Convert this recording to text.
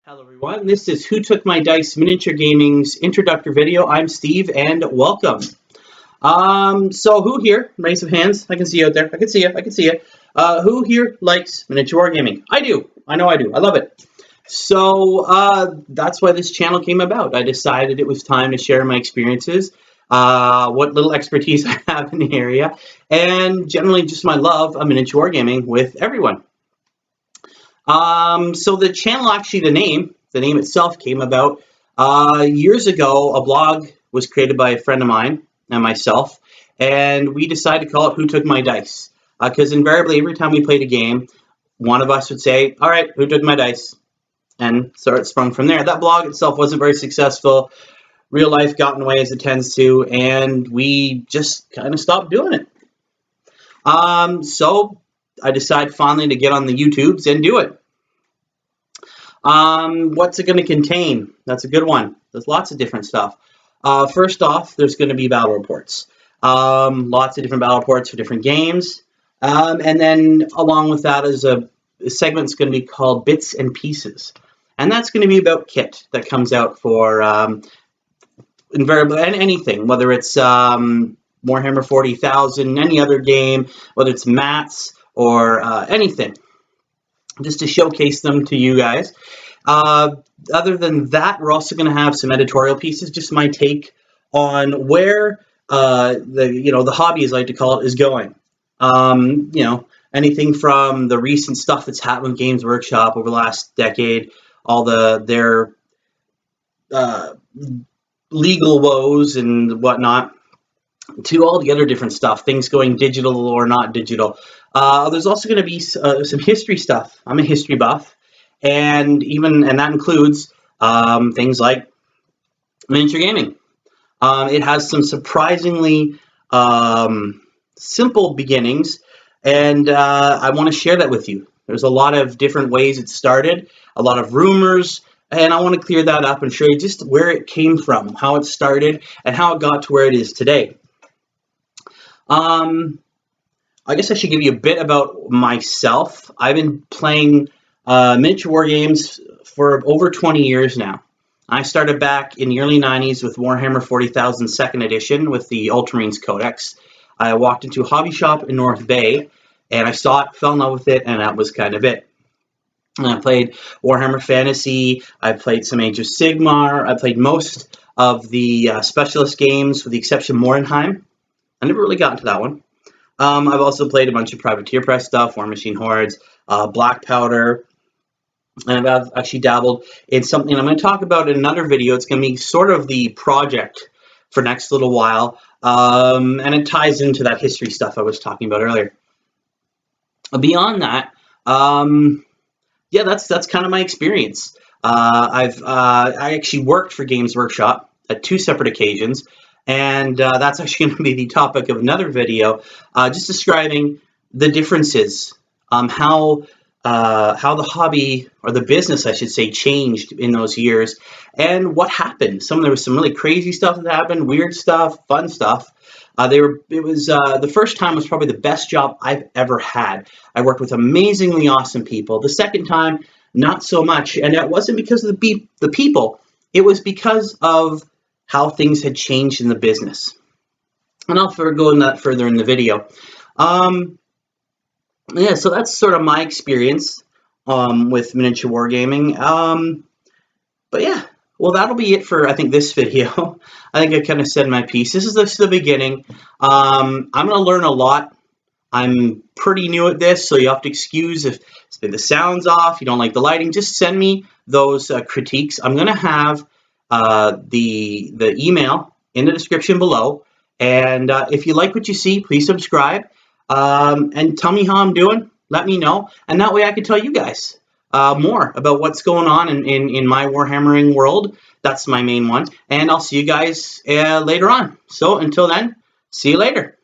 Hello everyone, this is Who Took My Dice Miniature Gaming's introductory video. I'm Steve and welcome. So who here, raise of hands, I can see you out there, I can see you. Who here likes miniature wargaming? I do, I know I do, I love it. So that's why this channel came about. I decided it was time to share my experiences, what little expertise I have in the area, and generally just my love of miniature wargaming with everyone. So the channel, actually, the name itself came about years ago. A blog was created by a friend of mine and myself, and we decided to call it Who Took My Dice? Because invariably, every time we played a game, one of us would say, all right, who took my dice? And so it sprung from there. That blog itself wasn't very successful. Real life got in the way, as it tends to, and we just kind of stopped doing it. So I decided finally to get on the YouTubes and do it. What's it going to contain? That's a good one. There's lots of different stuff. First off, there's going to be battle reports. Lots of different battle reports for different games. And then along with that is a segment that's going to be called Bits and Pieces. And that's going to be about kit that comes out for invariably anything, whether it's Warhammer 40,000, any other game, whether it's mats or anything, just to showcase them to you guys. Other than that, we're also going to have some editorial pieces, just my take on where the hobby, as I like to call it, is going. Anything from the recent stuff that's happened with Games Workshop over the last decade, all their legal woes and whatnot, to all the other different stuff, things going digital or not digital. There's also going to be some history stuff. I'm a history buff, and that includes things like miniature gaming. It has some surprisingly simple beginnings, and I want to share that with you. There's a lot of different ways it started, a lot of rumors, and I want to clear that up and show you just where it came from, how it started, and how it got to where it is today. I guess I should give you a bit about myself. I've been playing miniature war games for over 20 years now. I started back in the early 90s with Warhammer 40,000 2nd Edition with the Ultramarines Codex. I walked into a hobby shop in North Bay, and I saw it, fell in love with it, and that was kind of it. And I played Warhammer Fantasy, I played some Age of Sigmar, I played most of the specialist games with the exception of Mordenheim. I never really got into that one. I've also played a bunch of Privateer Press stuff, War Machine Hordes, Black Powder, and I've actually dabbled in something I'm going to talk about in another video. It's going to be sort of the project for next little while, and it ties into that history stuff I was talking about earlier. Beyond that, yeah, that's kind of my experience. I actually worked for Games Workshop at 2 separate occasions, and that's actually going to be the topic of another video, just describing the differences, how the hobby, or the business, I should say, changed in those years, and what happened. There was some really crazy stuff that happened, weird stuff, fun stuff. The first time was probably the best job I've ever had. I worked with amazingly awesome people. The second time, not so much, and it wasn't because of the people. It was because of how things had changed in the business. And I'll go into that further in the video. Yeah, so that's sort of my experience with miniature wargaming. But yeah, well, that'll be it for, I think, this video. I think I kind of said my piece. This is the beginning. I'm going to learn a lot. I'm pretty new at this, so you have to excuse if the sound's off, you don't like the lighting. Just send me those critiques. I'm going to have the email in the description below, and if you like what you see, please subscribe, and tell me how I'm doing. Let me know, and that way I can tell you guys more about what's going on in my Warhammering world. That's my main one, and I'll see you guys later on. So until then, see you later.